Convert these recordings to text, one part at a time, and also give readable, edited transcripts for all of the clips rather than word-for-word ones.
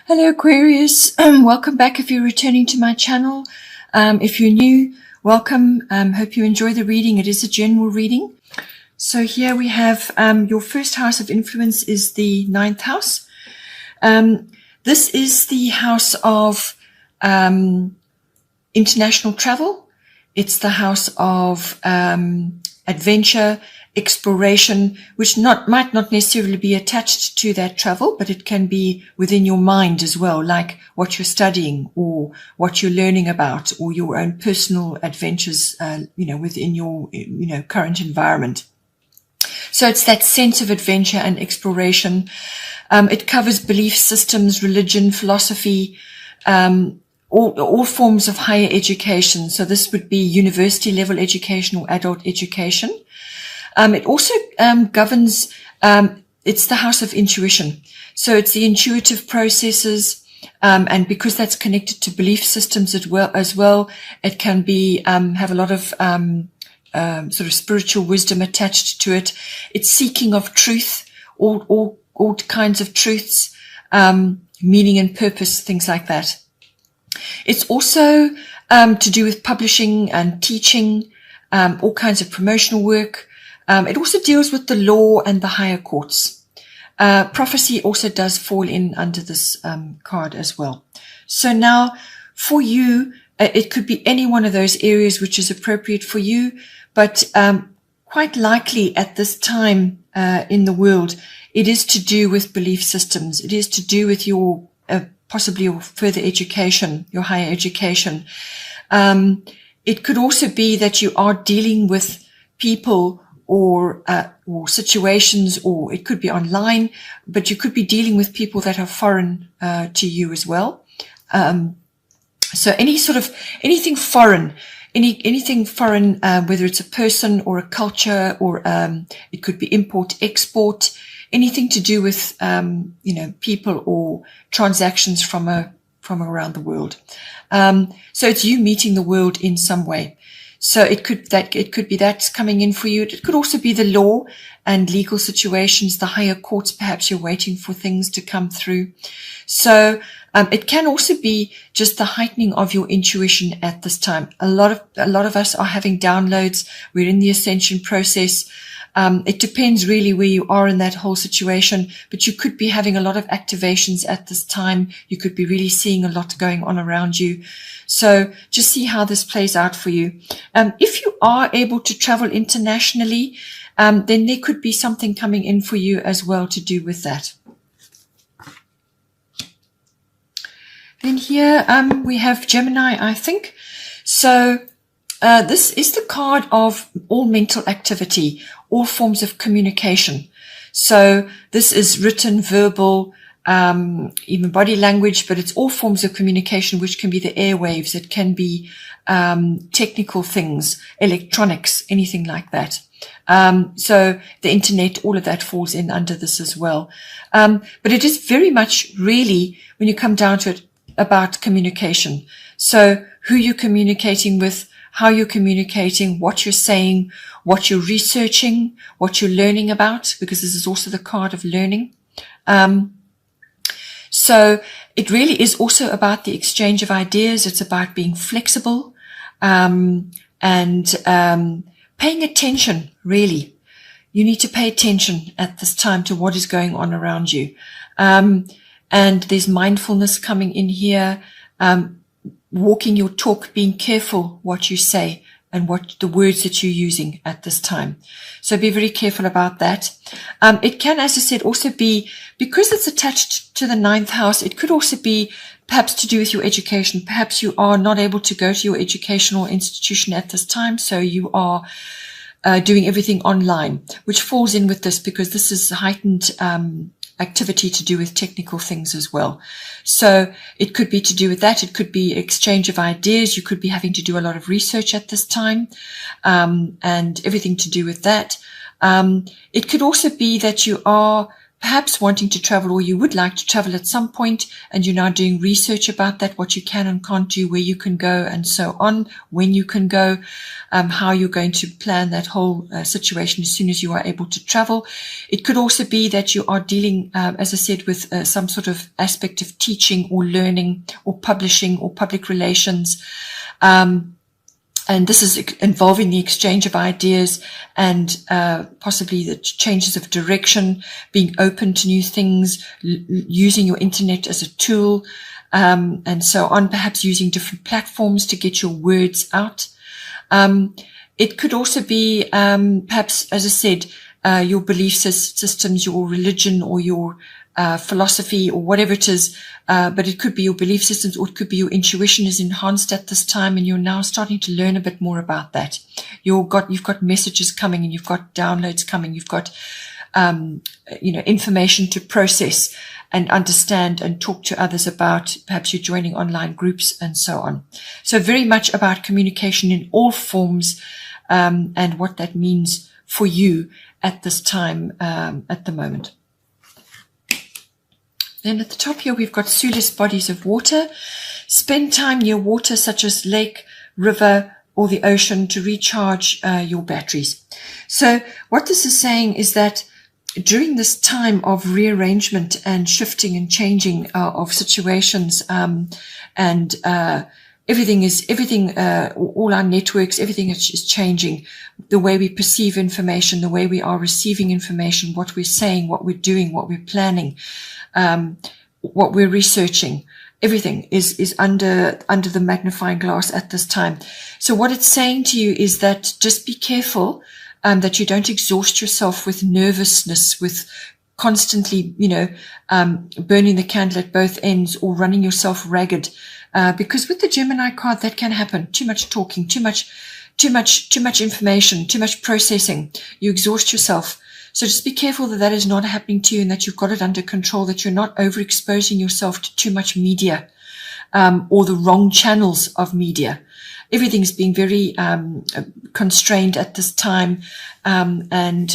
Hello Aquarius, welcome back if you're returning to my channel. If you're new, welcome. Hope you enjoy the reading. It is a general reading. So here we have your first house of influence is the ninth house. This is the house of international travel. It's the house of adventure, exploration, which might not necessarily be attached to that travel, but it can be within your mind as well, like what you're studying or what you're learning about, or your own personal adventures, within your, current environment. So it's that sense of adventure and exploration. It covers belief systems, religion, philosophy, all forms of higher education. So this would be university level education or adult education. It also governs, it's the house of intuition. So it's the intuitive processes, and because that's connected to belief systems as well, it can be have a lot of sort of spiritual wisdom attached to it. It's seeking of truth, all kinds of truths, meaning and purpose, things like that. It's also to do with publishing and teaching, all kinds of promotional work. It also deals with the law and the higher courts. Prophecy also does fall in under this card as well. So now for you, it could be any one of those areas which is appropriate for you, but quite likely at this time in the world, it is to do with belief systems. It is to do with your possibly your further education, your higher education. It could also be that you are dealing with people or situations, or it could be online, but you could be dealing with people that are foreign to you as well. So anything foreign, whether it's a person or a culture, or it could be import, export, anything to do with people or transactions from around the world. So it's you meeting the world in some way. So it could be that's coming in for you. It could also be the law and legal situations, the higher courts. Perhaps you're waiting for things to come through. So it can also be just the heightening of your intuition at this time. A lot of us are having downloads. We're in the ascension process. It depends really where you are in that whole situation, but you could be having a lot of activations at this time. You could be really seeing a lot going on around you. So just see how this plays out for you. If you are able to travel internationally, then there could be something coming in for you as well to do with that. Then here we have Gemini, I think. So this is the card of all mental activity, all forms of communication. So this is written, verbal, even body language, but it's all forms of communication, which can be the airwaves. It can be technical things, electronics, anything like that. So the internet, all of that falls in under this as well. But it is very much really, when you come down to it, about communication. So who you're communicating with, how you're communicating, what you're saying, what you're researching, what you're learning about, because this is also the card of learning. So it really is also about the exchange of ideas. It's about being flexible, and paying attention, really. You need to pay attention at this time to what is going on around you. And there's mindfulness coming in here, walking your talk, being careful what you say and what the words that you're using at this time. So be very careful about that. It can, as I said, also be, because it's attached to the ninth house, it could also be perhaps to do with your education. Perhaps you are not able to go to your educational institution at this time, so you are doing everything online, which falls in with this, because this is heightened activity to do with technical things as well. So it could be to do with that. It could be exchange of ideas. You could be having to do a lot of research at this time, and everything to do with that. It could also be that you are perhaps wanting to travel, or you would like to travel at some point, and you're now doing research about that, what you can and can't do, where you can go, and so on, when you can go, how you're going to plan that whole situation as soon as you are able to travel. It could also be that you are dealing, as I said, with some sort of aspect of teaching or learning or publishing or public relations. And this is involving the exchange of ideas and possibly the changes of direction, being open to new things, using your internet as a tool, and so on, perhaps using different platforms to get your words out. It could also be perhaps, as I said, your belief systems, your religion, or your philosophy, or whatever it is, but it could be your belief systems, or it could be your intuition is enhanced at this time, and you're now starting to learn a bit more about that. You've got messages coming, and you've got downloads coming, you've got information to process and understand and talk to others about. Perhaps you're joining online groups and so on. So very much about communication in all forms, and what that means for you at this time, at the moment. Then at the top here, we've got soulless bodies of water. Spend time near water, such as lake, river, or the ocean, to recharge your batteries. So what this is saying is that during this time of rearrangement and shifting and changing of situations, and all our networks, everything is changing. The way we perceive information, the way we are receiving information, what we're saying, what we're doing, what we're planning, what we're researching, everything is under the magnifying glass at this time. So what it's saying to you is that just be careful that you don't exhaust yourself with nervousness, with constantly, burning the candle at both ends, or running yourself ragged. Because with the Gemini card, that can happen. Too much talking, too much information, too much processing. You exhaust yourself. So just be careful that is not happening to you, and that you've got it under control, that you're not overexposing yourself to too much media, or the wrong channels of media. Everything's being very constrained at this time, and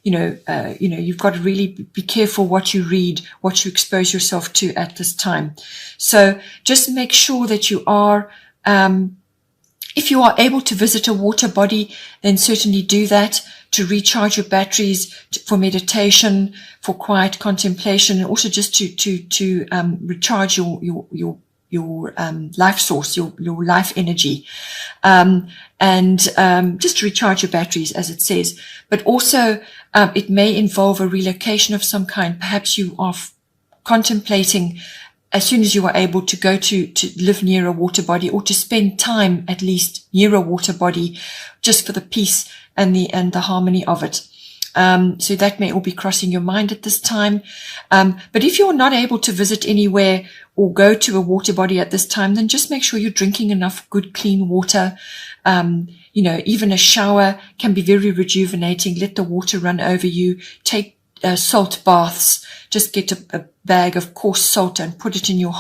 you've got to really be careful what you read, what you expose yourself to at this time. So just make sure that you are, if you are able to visit a water body, then certainly do that, to recharge your batteries, for meditation, for quiet contemplation, and also just to recharge your life source, your life energy, and just to recharge your batteries, as it says. But also, it may involve a relocation of some kind. Perhaps you are contemplating, as soon as you are able, to go to live near a water body, or to spend time at least near a water body, just for the peace and the harmony of it. So that may all be crossing your mind at this time. But if you're not able to visit anywhere or go to a water body at this time, then just make sure you're drinking enough good, clean water. Even a shower can be very rejuvenating. Let the water run over you. Take salt baths. Just get a bag of coarse salt and put it in your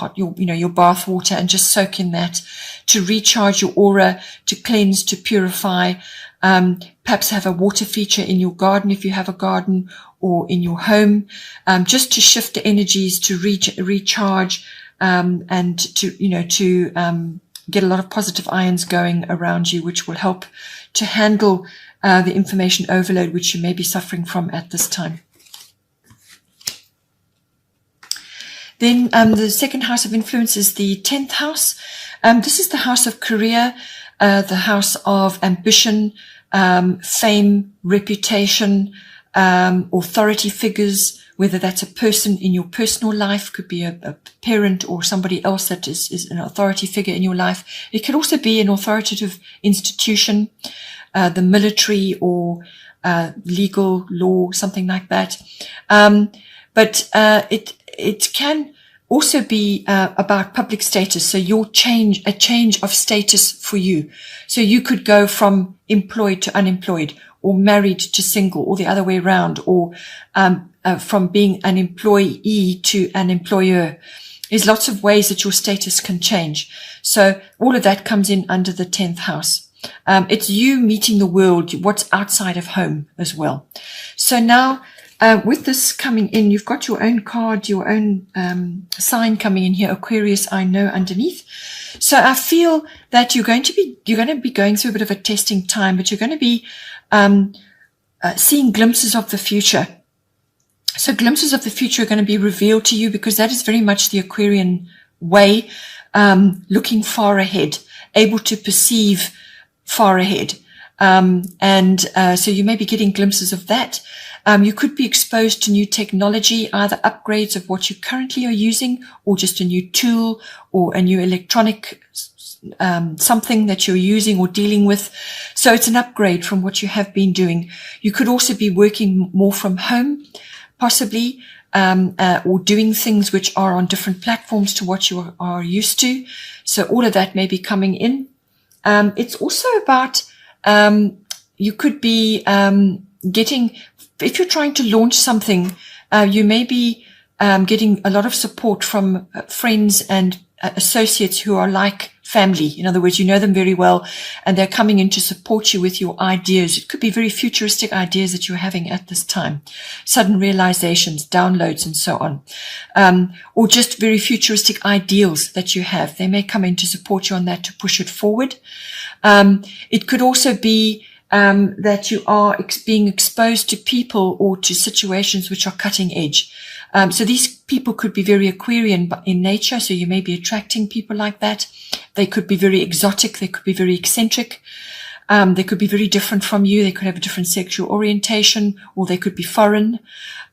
bath water, and just soak in that, to recharge your aura, to cleanse, to purify. Perhaps have a water feature in your garden, if you have a garden, or in your home, just to shift the energies, to recharge, and to get a lot of positive ions going around you, which will help to handle the information overload which you may be suffering from at this time. Then the second house of influence is the 10th house. This is the house of career, the house of ambition, fame, reputation, authority figures, whether that's a person in your personal life, could be a parent or somebody else that is an authority figure in your life. It could also be an authoritative institution, the military, or legal law, something like that. But it can also be about public status. So a change of status for you. So you could go from employed to unemployed, or married to single, or the other way around, or from being an employee to an employer. There's lots of ways that your status can change. So all of that comes in under the 10th house. It's you meeting the world, what's outside of home as well. So now, with this coming in, you've got your own card, your own sign coming in here, Aquarius, I know, underneath. So I feel that you're going to be going through a bit of a testing time, but you're going to be seeing glimpses of the future. So glimpses of the future are going to be revealed to you, because that is very much the Aquarian way, looking far ahead, able to perceive far ahead. So you may be getting glimpses of that. You could be exposed to new technology, either upgrades of what you currently are using, or just a new tool or a new electronic something that you're using or dealing with. So it's an upgrade from what you have been doing. You could also be working more from home, possibly, or doing things which are on different platforms to what you are used to. So all of that may be coming in. It's also about, you could be getting, if you're trying to launch something, you may be getting a lot of support from friends and associates who are like family. In other words, you know them very well, and they're coming in to support you with your ideas. It could be very futuristic ideas that you're having at this time, sudden realizations, downloads, and so on, or just very futuristic ideals that you have. They may come in to support you on that, to push it forward. It could also be that you are being exposed to people or to situations which are cutting edge. So these people could be very Aquarian in nature, so you may be attracting people like that. They could be very exotic. They could be very eccentric. They could be very different from you. They could have a different sexual orientation, or they could be foreign.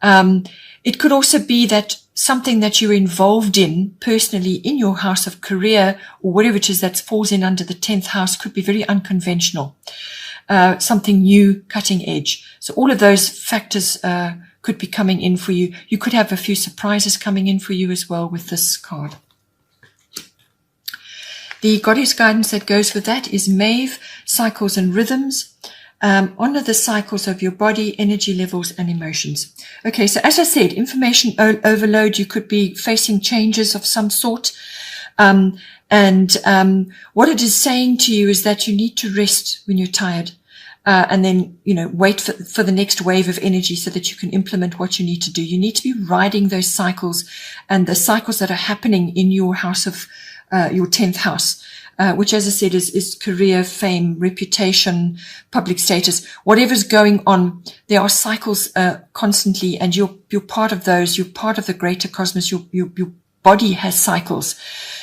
It could also be that something that you're involved in personally in your house of career, or whatever it is that falls in under the 10th house, could be very unconventional. Something new, cutting edge. So all of those factors could be coming in for you. You could have a few surprises coming in for you as well with this card. The goddess guidance that goes with that is Maeve, cycles and rhythms. Honor the cycles of your body, energy levels, and emotions. Okay, so as I said, information overload. You could be facing changes of some sort. What it is saying to you is that you need to rest when you're tired. And then, wait for the next wave of energy so that you can implement what you need to do. You need to be riding those cycles, and the cycles that are happening in your house of, your 10th house, which, as I said, is career, fame, reputation, public status, whatever's going on. There are cycles, constantly, and you're part of those. You're part of the greater cosmos. Your body has cycles.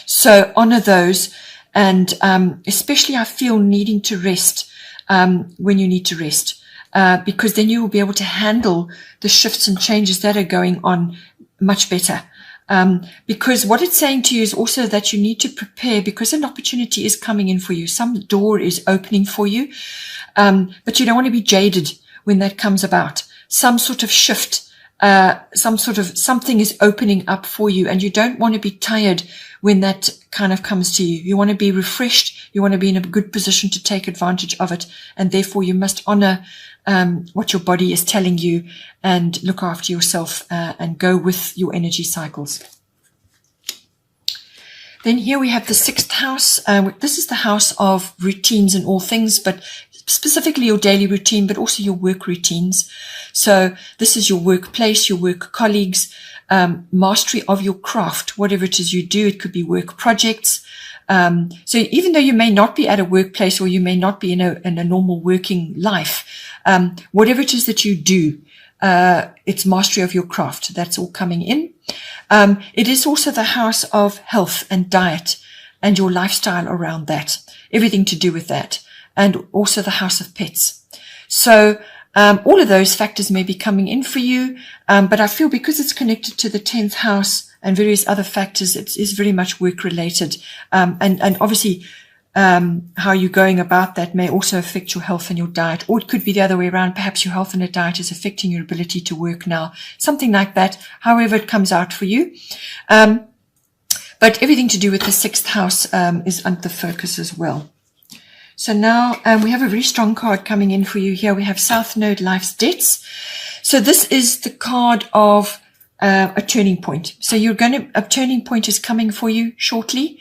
So honor those. And, especially I feel needing to rest, when you need to rest, because then you will be able to handle the shifts and changes that are going on much better. Because what it's saying to you is also that you need to prepare, because an opportunity is coming in for you. Some door is opening for you. But you don't want to be jaded when that comes about. Some sort of shift, something is opening up for you, and you don't want to be tired when that kind of comes to you. You want to be refreshed. You want to be in a good position to take advantage of it. And therefore you must honor, what your body is telling you, and look after yourself, and go with your energy cycles. Then here we have the 6th house. This is the house of routines and all things, but specifically your daily routine, but also your work routines. So this is your workplace, your work colleagues, mastery of your craft, whatever it is you do. It could be work projects. So even though you may not be at a workplace, or you may not be in a normal working life, whatever it is that you do, it's mastery of your craft. That's all coming in. It is also the house of health and diet and your lifestyle around that, everything to do with that, and also the house of pets. So all of those factors may be coming in for you, but I feel because it's connected to the 10th house and various other factors, it is very much work related. And obviously, how you're going about that may also affect your health and your diet, or it could be the other way around. Perhaps your health and your diet is affecting your ability to work now, something like that, however it comes out for you. But everything to do with the 6th house is under the focus as well. So now we have a very strong card coming in for you here. We have South Node, Life's Debts. So this is the card of a turning point. So a turning point is coming for you shortly.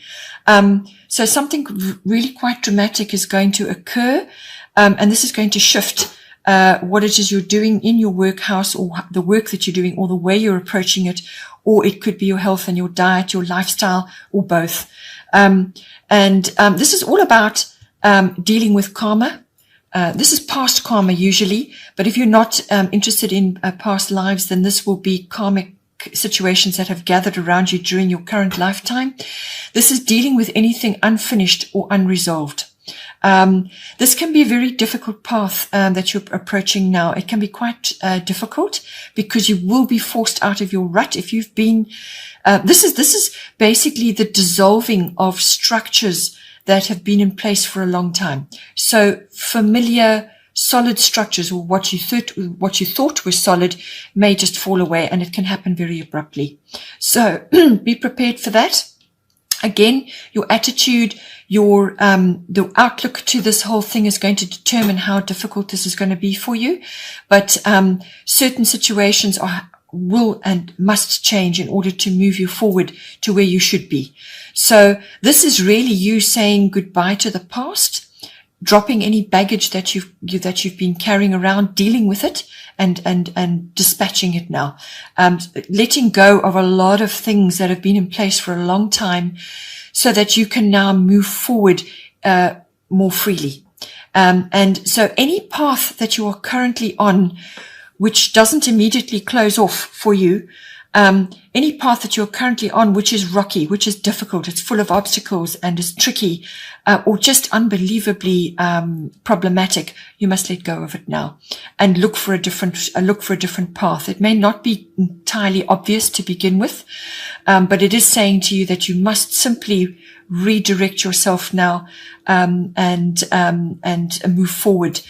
So something really quite dramatic is going to occur, and this is going to shift what it is you're doing in your workhouse, or the work that you're doing, or the way you're approaching it, or it could be your health and your diet, your lifestyle, or both. This is all about dealing with karma. This is past karma usually, but if you're not interested in past lives, then this will be karmic situations that have gathered around you during your current lifetime. This is dealing with anything unfinished or unresolved. This can be a very difficult path that you're approaching now. It can be quite difficult because you will be forced out of your rut if you've been. This is basically the dissolving of structures that have been in place for a long time. So familiar, solid structures, or what you thought was solid, may just fall away, and it can happen very abruptly. So be prepared for that. Again, your attitude, the outlook to this whole thing is going to determine how difficult this is going to be for you. But certain situations will and must change in order to move you forward to where you should be. So this is really you saying goodbye to the past, dropping any baggage that you've been carrying around, dealing with it, and dispatching it now, letting go of a lot of things that have been in place for a long time, so that you can now move forward more freely. And so any path that you are currently on, which doesn't immediately close off for you, any path that you're currently on, which is rocky, which is difficult, it's full of obstacles and is tricky, or just unbelievably problematic, you must let go of it now and look for a different path. It may not be entirely obvious to begin with, but it is saying to you that you must simply redirect yourself now, and move forward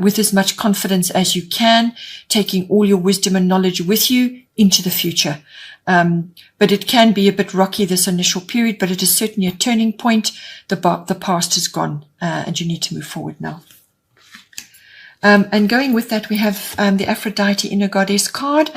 with as much confidence as you can, taking all your wisdom and knowledge with you into the future. But it can be a bit rocky, this initial period, but it is certainly a turning point. The past is gone, and you need to move forward now. And going with that, we have the Aphrodite Inner Goddess card.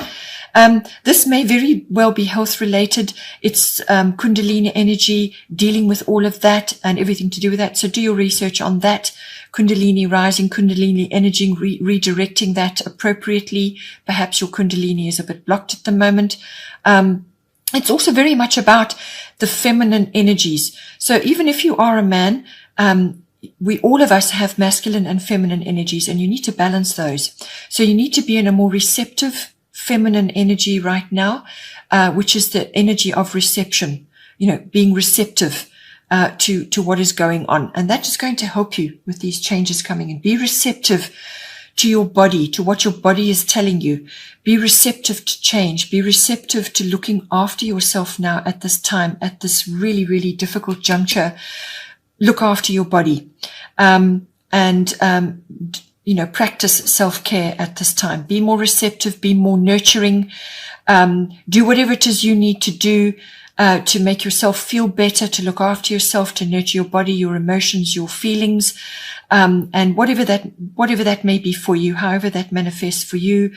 This may very well be health related. It's Kundalini energy, dealing with all of that and everything to do with that. So do your research on that. Kundalini rising, Kundalini energy, redirecting that appropriately. Perhaps your Kundalini is a bit blocked at the moment. It's also very much about the feminine energies. So even if you are a man, all of us have masculine and feminine energies, and you need to balance those. So you need to be in a more receptive feminine energy right now, which is the energy of reception, being receptive to what is going on. And that is going to help you with these changes coming in. Be receptive to your body, to what your body is telling you. Be receptive to change. Be receptive to looking after yourself now at this time, at this really, really difficult juncture. Look after your body, practice self-care at this time. Be more receptive, be more nurturing, do whatever it is you need to do to make yourself feel better, to look after yourself, to nurture your body, your emotions, your feelings, and whatever that may be for you, however that manifests for you.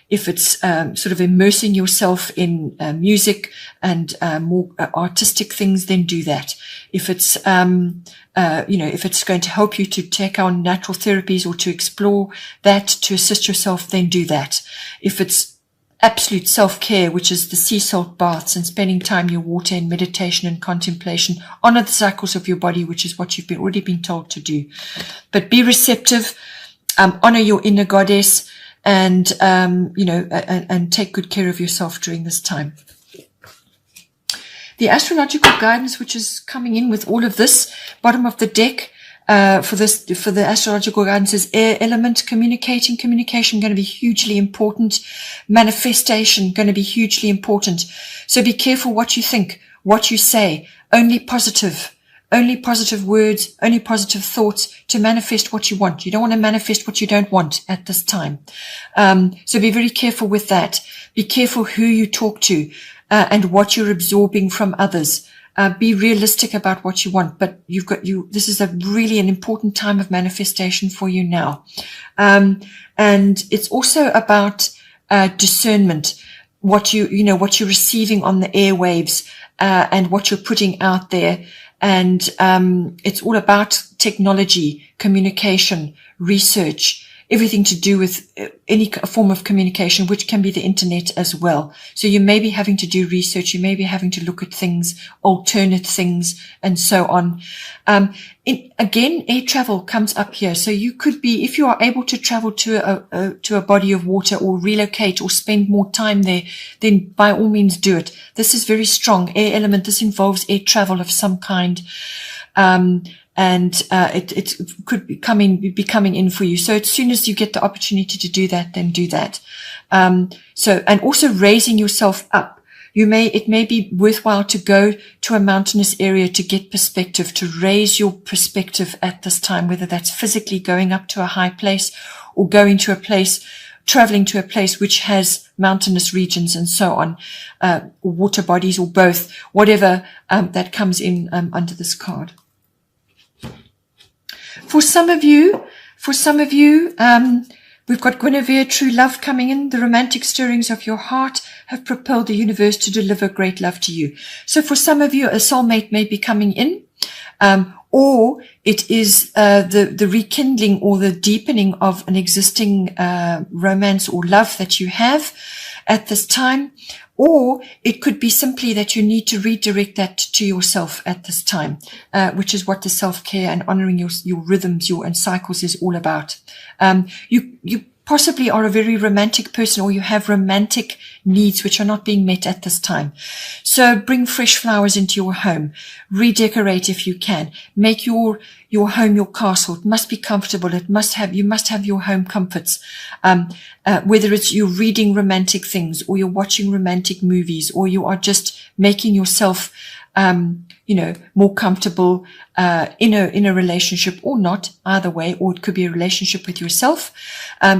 If it's sort of immersing yourself in music and more artistic things, then do that. If it's if it's going to help you to take on natural therapies or to explore that to assist yourself, then do that. If it's absolute self-care, which is the sea salt baths and spending time in your water and meditation and contemplation, honor the cycles of your body, which is what you've already been told to do. But be receptive, honor your inner goddess, and and take good care of yourself during this time. The astrological guidance, which is coming in with all of this, bottom of the deck, for the astrological guidance is air element, communication going to be hugely important, manifestation going to be hugely important. So be careful what you think, what you say, only positive words, only positive thoughts to manifest what you want. You don't want to manifest what you don't want at this time. So be very careful with that. Be careful who you talk to, and what you're absorbing from others. Be realistic about what you want, but this is really an important time of manifestation for you now. And it's also about, discernment, what you're receiving on the airwaves, and what you're putting out there. And, it's all about technology, communication, research. everything to do with any form of communication, which can be the internet as well. So you may be having to do research, you may be having to look at things, alternate things, and so on. Again, air travel comes up here. So you could be, if you are able to travel to a body of water or relocate or spend more time there, then by all means do it. This is very strong air element. This involves air travel of some kind. It could be coming in for you. So as soon as you get the opportunity to do that, then do that. And also raising yourself up. It may be worthwhile to go to a mountainous area to get perspective, to raise your perspective at this time, whether that's physically going up to a high place or going to a place, traveling to a place which has mountainous regions and so on, or water bodies or both, whatever that comes in under this card. For some of you, we've got Guinevere, true love coming in. The romantic stirrings of your heart have propelled the universe to deliver great love to you. So for some of you, a soulmate may be coming in, or it is the rekindling or the deepening of an existing romance or love that you have at this time. Or it could be simply that you need to redirect that to yourself at this time, which is what the self-care and honoring your rhythms, and cycles is all about. You possibly are a very romantic person, or you have romantic needs which are not being met at this time. So bring fresh flowers into your home. Redecorate if you can. Make your home your castle. It must be comfortable. You must have your home comforts. Whether it's you're reading romantic things, or you're watching romantic movies, or you are just making yourself more comfortable in a relationship, or not, either way, or it could be a relationship with yourself.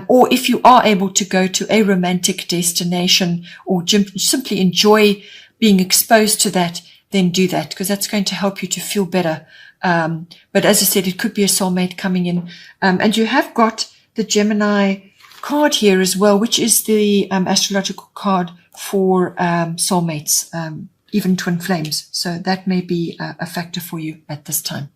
Or if you are able to go to a romantic destination or simply enjoy being exposed to that, then do that, because that's going to help you to feel better. But as I said, it could be a soulmate coming in. And you have got the Gemini card here as well, which is the astrological card for soulmates, even twin flames. So that may be a factor for you at this time.